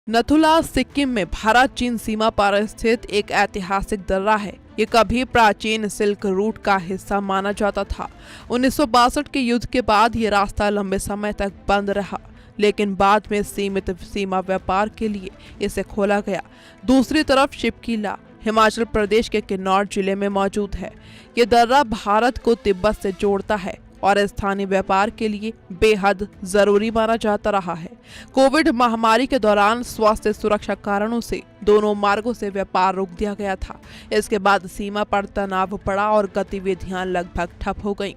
नथुला सिक्किम में भारत चीन सीमा पर स्थित एक ऐतिहासिक दर्रा है। ये कभी प्राचीन सिल्क रूट का हिस्सा माना जाता था। 1962 के युद्ध के बाद ये रास्ता लंबे समय तक बंद रहा, लेकिन बाद में सीमित सीमा व्यापार के लिए इसे खोला गया। दूसरी तरफ शिपकीला हिमाचल प्रदेश के किन्नौर जिले में मौजूद है। ये दर्रा भारत को तिब्बत से जोड़ता है और स्थानीय व्यापार के लिए बेहद जरूरी माना जाता रहा है। कोविड महामारी के दौरान स्वास्थ्य सुरक्षा कारणों से दोनों मार्गों से व्यापार रोक दिया गया था। इसके बाद सीमा पर तनाव बढ़ा और गतिविधियां लगभग ठप हो गईं।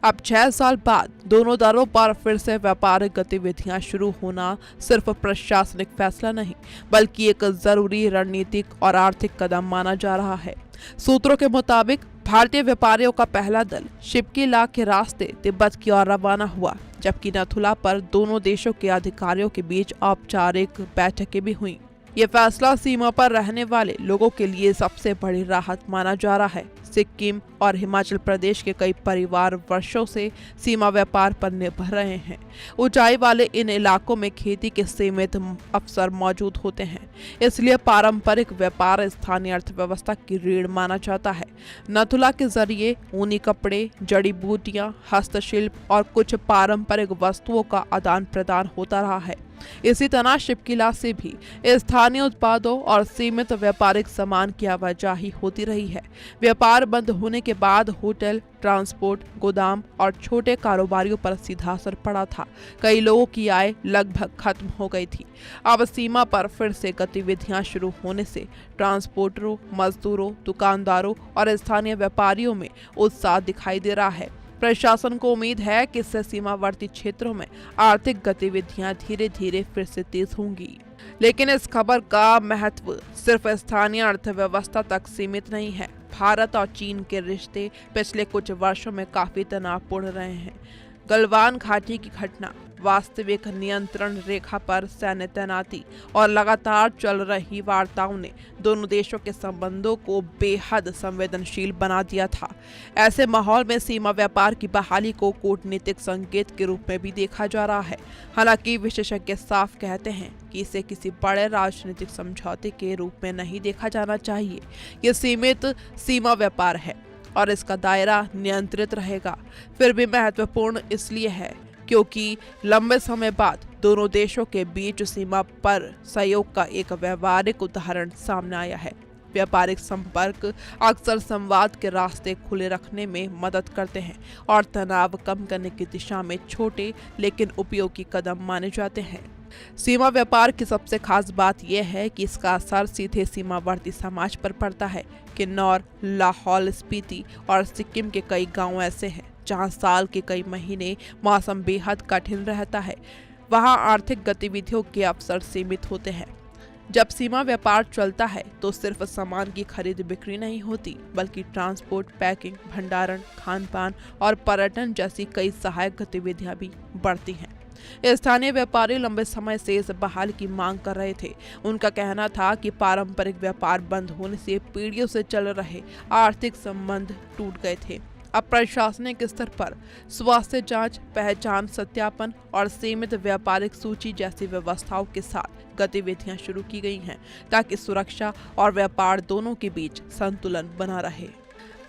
अब 6 साल बाद दोनों दरों पर फिर से व्यापारिक गतिविधियां शुरू होना सिर्फ प्रशासनिक फैसला नहीं, बल्कि एक जरूरी रणनीतिक और आर्थिक कदम माना जा रहा है। सूत्रों के मुताबिक भारतीय व्यापारियों का पहला दल शिपकीला के रास्ते तिब्बत की ओर रवाना हुआ, जबकि नथुला पर दोनों देशों के अधिकारियों के बीच औपचारिक बैठकें भी हुईं। ये फैसला सीमा पर रहने वाले लोगों के लिए सबसे बड़ी राहत माना जा रहा है। सिक्किम और हिमाचल प्रदेश के कई परिवार वर्षों से सीमा व्यापार पर निर्भर रहे हैं। ऊंचाई वाले इन इलाकों में खेती के सीमित अवसर मौजूद होते हैं, इसलिए पारंपरिक व्यापार स्थानीय अर्थव्यवस्था की रीढ़ माना जाता है। नथुला के जरिए ऊनी कपड़े, जड़ी बूटियां, हस्तशिल्प और कुछ पारंपरिक वस्तुओं का आदान प्रदान होता रहा है। इसी तरह शिपकीला से भी स्थानीय उत्पादों और सीमित व्यापारिक सामान की आवाजाही होती रही है। व्यापार बंद होने के बाद होटल, ट्रांसपोर्ट, गोदाम और छोटे कारोबारियों पर सीधा असर पड़ा था। कई लोगों की आय लगभग खत्म हो गई थी। अब सीमा पर फिर से गतिविधियां शुरू होने से ट्रांसपोर्टरों, मजदूरों, दुकानदारों और स्थानीय व्यापारियों में उत्साह दिखाई दे रहा है। प्रशासन को उम्मीद है कि इससे सीमावर्ती क्षेत्रों में आर्थिक गतिविधियां धीरे धीरे फिर से तेज होंगी। लेकिन इस खबर का महत्व सिर्फ स्थानीय अर्थव्यवस्था तक सीमित नहीं है। भारत और चीन के रिश्ते पिछले कुछ वर्षों में काफी तनावपूर्ण रहे हैं। गलवान घाटी की घटना, वास्तविक नियंत्रण रेखा पर सैन्य तैनाती और लगातार चल रही वार्ताओं ने दोनों देशों के संबंधों को बेहद संवेदनशील बना दिया था। ऐसे माहौल में सीमा व्यापार की बहाली को कूटनीतिक संकेत के रूप में भी देखा जा रहा है। हालांकि विशेषज्ञ साफ कहते हैं कि इसे किसी बड़े राजनीतिक समझौते के रूप में नहीं देखा जाना चाहिए। ये सीमित सीमा व्यापार है और इसका दायरा नियंत्रित रहेगा। फिर भी महत्वपूर्ण इसलिए है क्योंकि लंबे समय बाद दोनों देशों के बीच सीमा पर सहयोग का एक व्यवहारिक उदाहरण सामने आया है। व्यापारिक संपर्क अक्सर संवाद के रास्ते खुले रखने में मदद करते हैं और तनाव कम करने की दिशा में छोटे लेकिन उपयोगी कदम माने जाते हैं। सीमा व्यापार की सबसे खास बात यह है कि इसका असर सीधे सीमावर्ती समाज पर पड़ता है। किन्नौर, लाहौल स्पीति और सिक्किम के कई गांव ऐसे हैं जहां साल के कई महीने मौसम बेहद कठिन रहता है। वहां आर्थिक गतिविधियों के अवसर सीमित होते हैं। जब सीमा व्यापार चलता है तो सिर्फ सामान की खरीद बिक्री नहीं होती, बल्कि ट्रांसपोर्ट, पैकिंग, भंडारण, खान पान और पर्यटन जैसी कई सहायक गतिविधियां भी बढ़ती हैं। स्थानीय व्यापारी लंबे समय से इस बहाली की मांग कर रहे थे। उनका कहना था कि पारंपरिक व्यापार बंद होने से पीढ़ियों से चल रहे आर्थिक संबंध टूट गए थे। अब प्रशासनिक स्तर पर स्वास्थ्य जांच, पहचान सत्यापन और सीमित व्यापारिक सूची जैसी व्यवस्थाओं के साथ गतिविधियां शुरू की गई हैं, ताकि सुरक्षा और व्यापार दोनों के बीच संतुलन बना रहे।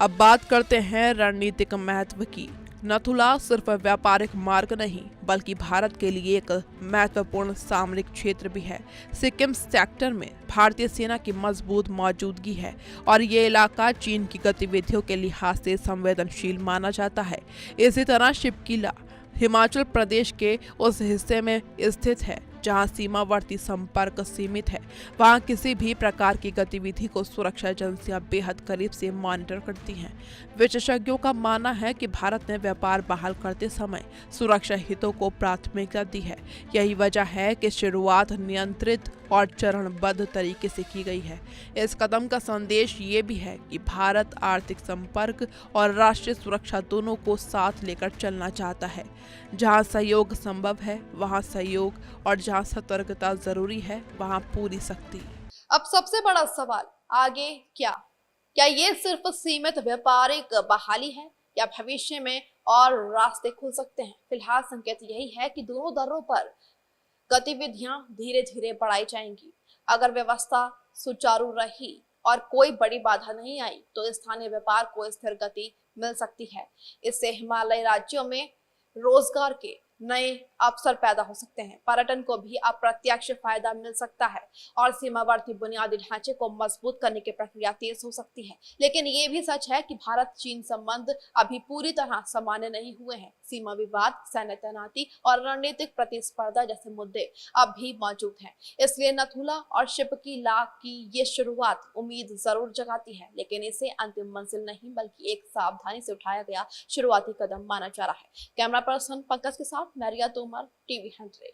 अब बात करते हैं रणनीतिक महत्व की। नथुला सिर्फ व्यापारिक मार्ग नहीं, बल्कि भारत के लिए एक महत्वपूर्ण सामरिक क्षेत्र भी है। सिक्किम सेक्टर में भारतीय सेना की मजबूत मौजूदगी है और ये इलाका चीन की गतिविधियों के लिहाज से संवेदनशील माना जाता है। इसी तरह शिपकीला हिमाचल प्रदेश के उस हिस्से में स्थित है जहां सीमावर्ती संपर्क सीमित है। वहां किसी भी प्रकार की गतिविधि को सुरक्षा एजेंसियां बेहद करीब से मॉनिटर करती हैं। विशेषज्ञों का मानना है कि भारत ने व्यापार बहाल करते समय सुरक्षा हितों को प्राथमिकता दी है। यही वजह है कि शुरुआत नियंत्रित और चरणबद्ध तरीके से की गई है। इस कदम का संदेश ये भी है कि भारत आर्थिक संपर्क और राष्ट्रीय सुरक्षा दोनों को साथ लेकर चलना चाहता है। जहां सहयोग संभव है वहां सहयोग, और जहां सतर्कता जरूरी है वहां पूरी सख्ती। अब सबसे बड़ा सवाल, आगे क्या ये सिर्फ सीमित व्यापारिक बहाली है या भविष्य में और रास्ते खुल सकते हैं? फिलहाल संकेत यही है कि दोनों दरों पर गतिविधियां धीरे धीरे बढ़ाई जाएंगी। अगर व्यवस्था सुचारू रही और कोई बड़ी बाधा नहीं आई तो स्थानीय व्यापार को स्थिर गति मिल सकती है। इससे हिमालयी राज्यों में रोजगार के नए अवसर पैदा हो सकते हैं, पर्यटन को भी अप्रत्यक्ष फायदा मिल सकता है और सीमावर्ती बुनियादी ढांचे को मजबूत करने की प्रक्रिया तेज हो सकती है। लेकिन ये भी सच है कि भारत चीन संबंध अभी पूरी तरह सामान्य नहीं हुए हैं। सीमा विवाद, सैन्य तैनाती और रणनीतिक प्रतिस्पर्धा जैसे मुद्दे अब भी मौजूद हैं। इसलिए नथुला और शिपकी ला की ये शुरुआत उम्मीद जरूर जगाती है, लेकिन इसे अंतिम मंजिल नहीं बल्कि एक सावधानी से उठाया गया शुरुआती कदम माना जा रहा है। कैमरा पर्सन पंकज के साथ मैरिया तोमर, टीवी 100।